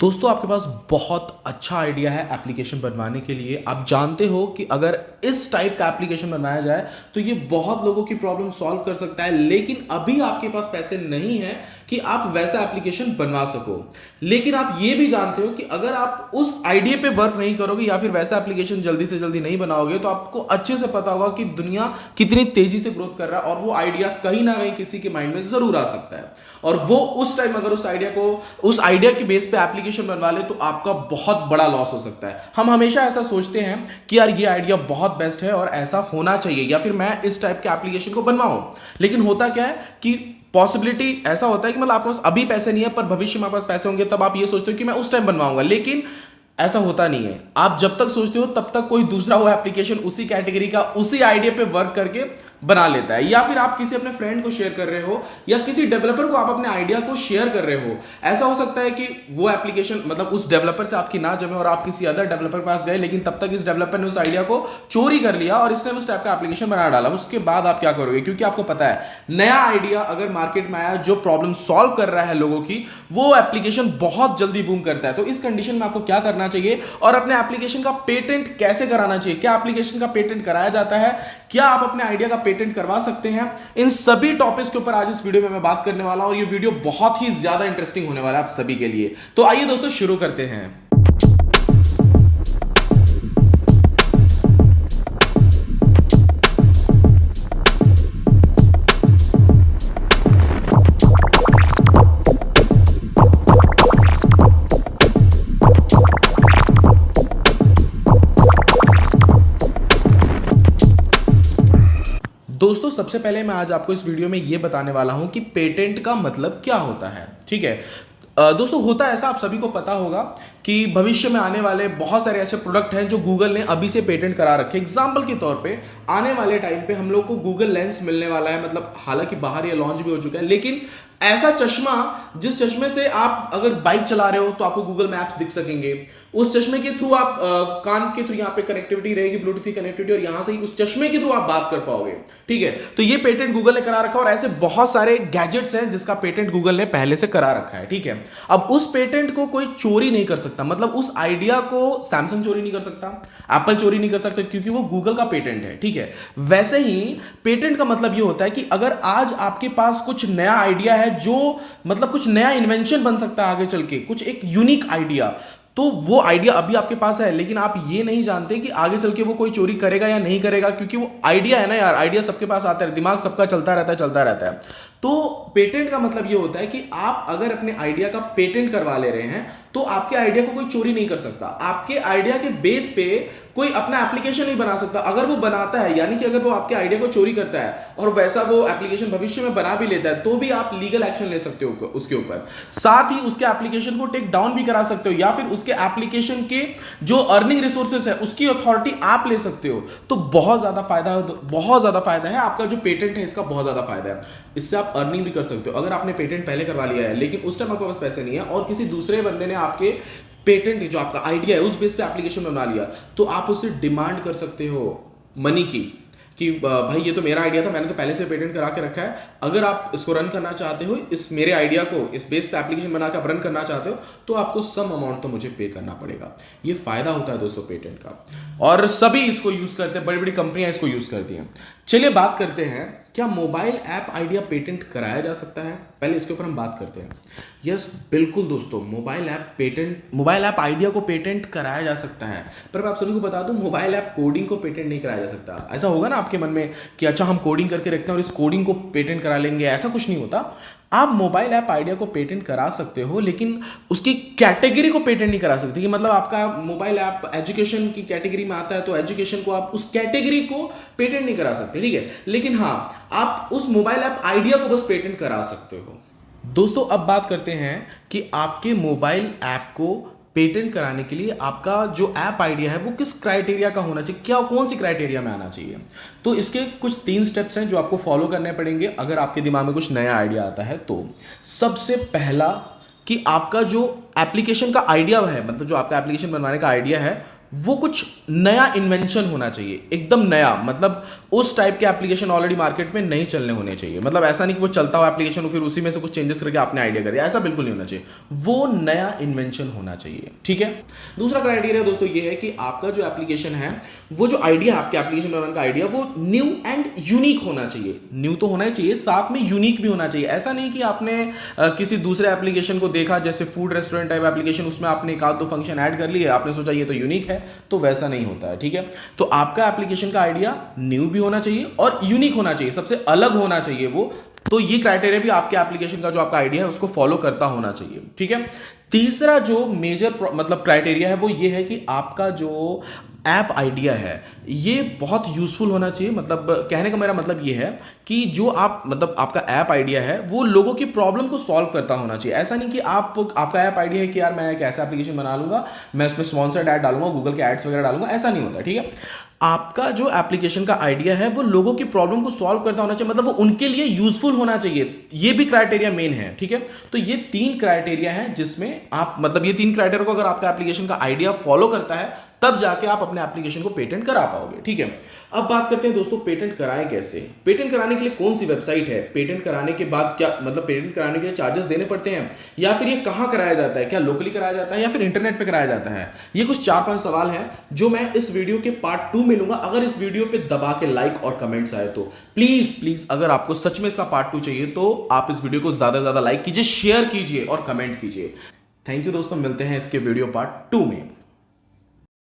दोस्तों आपके पास बहुत अच्छा आइडिया है एप्लीकेशन बनवाने के लिए। आप जानते हो कि अगर इस टाइप का एप्लीकेशन बनाया जाए तो ये बहुत लोगों की प्रॉब्लम सॉल्व कर सकता है, लेकिन अभी आपके पास पैसे नहीं है कि आप वैसा एप्लीकेशन बनवा सको। लेकिन आप ये भी जानते हो कि अगर आप उस आइडिया पे वर्क नहीं करोगे या फिर वैसा एप्लीकेशन जल्दी से जल्दी नहीं बनाओगे तो आपको अच्छे से पता होगा कि दुनिया कितनी तेजी से ग्रोथ कर रहा है और वो आइडिया कहीं ना कहीं किसी के माइंड में जरूर आ सकता है। और वो उस टाइम अगर उस आइडिया के बेस पे एप्लीकेशन बनवा ले तो आपका बहुत बड़ा लॉस हो सकता है। हम हमेशा ऐसा सोचते हैं कि यार ये आइडिया बहुत बेस्ट है और ऐसा होना चाहिए या फिर मैं इस टाइप के एप्लीकेशन को बनवाऊं, लेकिन होता क्या है कि पॉसिबिलिटी ऐसा होता है कि मतलब आपके पास अभी पैसे नहीं है पर भविष्य में आपके पास पैसे होंगे, तब आप ये सोचते हो कि मैं उस टाइम बनवाऊंगा, लेकिन ऐसा होता नहीं है। आप जब तक सोचते हो तब तक कोई दूसरा वो एप्लीकेशन उसी कैटेगरी का उसी आइडिया पे वर्क करके बना लेता है, या फिर आप किसी अपने फ्रेंड को शेयर कर रहे हो या किसी डेवलपर को आप अपने आइडिया को शेयर कर रहे हो। ऐसा हो सकता है कि वो एप्लीकेशन मतलब उस डेवलपर से आपकी ना जमे और आप किसी अदर डेवलपर के पास गए, लेकिन तब तक इस डेवलपर ने उस आइडिया को चोरी कर लिया और इसने उस टाइप का एप्लीकेशन बना डाला। उसके बाद आप क्या करोगे? क्योंकि आपको पता है नया आइडिया अगर मार्केट में आया जो प्रॉब्लम सॉल्व कर रहा है लोगों की, वो एप्लीकेशन बहुत जल्दी बूम करता है। तो इस कंडीशन में आपको क्या करना चाहिए और अपने एप्लीकेशन का पेटेंट कैसे कराना चाहिए? क्या एप्लीकेशन का पेटेंट कराया जाता है? क्या आप अपने आइडिया का पेटेंट करवा सकते हैं? इन सभी टॉपिक्स के ऊपर आज इस वीडियो में मैं बात करने वाला हूं और ये वीडियो बहुत ही ज्यादा इंटरेस्टिंग होने वाला है आप सभी के लिए। तो आइए दोस्तों शुरू करते हैं। दोस्तों सबसे पहले मैं आज आपको इस वीडियो में यह बताने वाला हूं कि पेटेंट का मतलब क्या होता है। ठीक है दोस्तों, होता है ऐसा, आप सभी को पता होगा कि भविष्य में आने वाले बहुत सारे ऐसे प्रोडक्ट हैं जो गूगल ने अभी से पेटेंट करा रखे। एग्जांपल के तौर पे आने वाले टाइम पे हम लोग को गूगल लेंस मिलने वाला है, मतलब हालांकि बाहर ये लॉन्च भी हो चुका है, लेकिन ऐसा चश्मा जिस चश्मे से आप अगर बाइक चला रहे हो तो आपको गूगल मैप्स दिख सकेंगे। उस चश्मे के थ्रू आप कान के थ्रू यहाँ पे कनेक्टिविटी रहेगी, ब्लूटूथ की कनेक्टिविटी, और यहां से ही उस चश्मे के थ्रू आप बात कर पाओगे। ठीक है, तो ये पेटेंट गूगल ने करा रखा और ऐसे बहुत सारे गैजेट्स हैं जिसका पेटेंट गूगल ने पहले से करा रखा है। ठीक है, अब उस पेटेंट को कोई चोरी नहीं कर सकता, मतलब उस आइडिया को सैमसंग चोरी नहीं कर सकता, एप्पल चोरी नहीं कर सकता, क्योंकि वो गूगल का पेटेंट है। ठीक है, वैसे ही पेटेंट का मतलब ये होता है कि अगर आज आपके पास कुछ नया आइडिया है जो मतलब कुछ नया इन्वेंशन बन सकता है आगे चल के, कुछ एक यूनिक आइडिया, तो वो आइडिया अभी आपके पास है, लेकिन आप ये नहीं जानते कि आगे चल के वो कोई चोरी करेगा या नहीं करेगा, क्योंकि वो आइडिया है ना यार, आइडिया सबके पास आता है, दिमाग सबका चलता रहता है। तो पेटेंट का मतलब ये होता है कि आप अगर अपने आइडिया का पेटेंट करवा ले रहे हैं तो आपके आइडिया को कोई चोरी नहीं कर सकता। आपके आइडिया के बेस पे कोई अपना एप्लीकेशन नहीं बना सकता। अगर वो बनाता है, यानी कि अगर वो आपके आइडिया को चोरी करता है और वैसा वो एप्लीकेशन भविष्य में बना भी लेता है, तो भी आप लीगल एक्शन ले सकते हो उसके ऊपर। साथ ही उसके एप्लीकेशन को टेक डाउन भी करा सकते हो, या फिर उसके एप्लीकेशन के जो अर्निंग रिसोर्सेस है उसकी अथॉरिटी आप ले सकते हो। तो बहुत ज्यादा फायदा है आपका जो पेटेंट है, इसका बहुत ज्यादा फायदा है। इससे आप अर्निंग भी कर सकते हो। अगर आपने पेटेंट पहले करवा लिया है लेकिन उस टाइम आपके पास पैसे नहीं है और किसी दूसरे बंदे ने आपके पेटेंट जो आपका आइडिया है उस बेस पे एप्लीकेशन बना लिया, तो आप उससे डिमांड कर सकते हो मनी की कि भाई ये तो मेरा आइडिया था, मैंने तो पहले से पेटेंट करा के रखा है, अगर आप इसको रन करना चाहते हो, इस मेरे आइडिया को इस बेस पे एप्लीकेशन बना के आप रन करना चाहते हो, तो आपको सम अमाउंट तो मुझे पे करना पड़ेगा। ये फायदा होता है दोस्तों पेटेंट का, और सभी इसको यूज करते हैं, बड़ी बड़ी कंपनियां इसको यूज करती हैं। चलिए बात करते हैं, क्या मोबाइल ऐप आइडिया पेटेंट कराया जा सकता है? पहले इसके ऊपर हम बात करते हैं। यस बिल्कुल दोस्तों, मोबाइल ऐप आइडिया को पेटेंट कराया जा सकता है, पर मैं आप सभी को बता दूं मोबाइल ऐप कोडिंग को पेटेंट नहीं कराया जा सकता। ऐसा होगा ना आपके मन में कि अच्छा हम कोडिंग करके रखते हैं और इस कोडिंग को पेटेंट करा लेंगे, ऐसा कुछ नहीं होता। आप मोबाइल ऐप आइडिया को पेटेंट करा सकते हो, लेकिन उसकी कैटेगरी को पेटेंट नहीं करा सकते। कि मतलब आपका मोबाइल ऐप एजुकेशन की कैटेगरी में आता है तो एजुकेशन को आप उस कैटेगरी को पेटेंट नहीं करा सकते। ठीक है, लेकिन हाँ आप उस मोबाइल ऐप आइडिया को बस पेटेंट करा सकते हो। दोस्तों अब बात करते हैं कि आपके मोबाइल ऐप को पेटेंट कराने के लिए आपका जो ऐप आइडिया है वो किस क्राइटेरिया का होना चाहिए, क्या कौन सी क्राइटेरिया में आना चाहिए। तो इसके कुछ 3 स्टेप्स हैं जो आपको फॉलो करने पड़ेंगे अगर आपके दिमाग में कुछ नया आइडिया आता है। तो सबसे पहला कि आपका जो एप्लीकेशन का आइडिया है, मतलब जो आपका एप्लीकेशन बनवाने का आइडिया है, वो कुछ नया इन्वेंशन होना चाहिए, एकदम नया, मतलब उस टाइप के एप्लीकेशन ऑलरेडी मार्केट में नहीं चलने होने चाहिए। मतलब ऐसा नहीं कि वो चलता हुआ एप्लीकेशन हो फिर उसी में से कुछ चेंजेस करके आपने आइडिया कर दिया, ऐसा बिल्कुल नहीं होना चाहिए। वो नया इन्वेंशन होना चाहिए, ठीक है। दूसरा क्राइटेरिया दोस्तों ये है कि आपका जो एप्लीकेशन है, वो जो आइडिया आपके एप्लीकेशन बनाने का आइडिया, वो न्यू एंड यूनिक होना चाहिए। न्यू तो होना ही चाहिए, साथ में यूनिक भी होना चाहिए। ऐसा नहीं कि आपने किसी दूसरे एप्लीकेशन को देखा, जैसे फूड रेस्टोरेंट टाइप एप्लीकेशन, उसमें आपने एक आध दो फंक्शन ऐड कर लिए, आपने सोचा ये तो यूनिक है, तो वैसा नहीं होता है, ठीक है। तो आपका एप्लीकेशन का आइडिया न्यू भी होना चाहिए और यूनिक होना चाहिए, सबसे अलग होना चाहिए वो। तो ये क्राइटेरिया भी आपके एप्लीकेशन का जो आपका आइडिया है उसको फॉलो करता होना चाहिए, ठीक है। तीसरा जो मेजर मतलब क्राइटेरिया है वो ये है कि आपका जो ऐप आइडिया है ये बहुत यूजफुल होना चाहिए। मतलब कहने का मेरा मतलब ये है कि जो आप मतलब आपका ऐप आइडिया है वो लोगों की प्रॉब्लम को सॉल्व करता होना चाहिए। ऐसा नहीं कि आपका ऐप आइडिया है कि यार मैं एक ऐसा एप्लीकेशन बना लूंगा, मैं उसमें स्पॉन्सर्ड ऐड डालूंगा, गूगल के एड्स वगैरह डालूंगा, ऐसा नहीं होता, ठीक है। आपका जो एप्लीकेशन का आइडिया है वो लोगों की प्रॉब्लम को सॉल्व करता होना चाहिए, मतलब वो उनके लिए यूजफुल होना चाहिए। ये भी क्राइटेरिया मेन है, ठीक है। तो ये 3 क्राइटेरिया है जिसमें आप मतलब ये 3 क्राइटेरिया को अगर आपका एप्लीकेशन का आइडिया फॉलो करता है तब जाके आप अपने एप्लीकेशन को पेटेंट करा पाओगे, ठीक है। अब बात करते हैं दोस्तों पेटेंट कराएं कैसे। पेटेंट कराने के लिए कौन सी वेबसाइट है, पेटेंट कराने के बाद क्या मतलब पेटेंट कराने के लिए चार्जेस देने पड़ते हैं, या फिर ये कहां कराया जाता है, क्या लोकली कराया जाता है या फिर इंटरनेट पे कराया जाता है। ये कुछ 4-5 सवाल हैं जो मैं इस वीडियो के पार्ट 2 में लूंगा। अगर इस वीडियो पे दबा के लाइक और कमेंट्स आए तो प्लीज अगर आपको सच में इसका पार्ट 2 चाहिए तो आप इस वीडियो को ज्यादा से ज्यादा लाइक कीजिए, शेयर कीजिए और कमेंट कीजिए। थैंक यू दोस्तों, मिलते हैं इसके वीडियो पार्ट 2 में।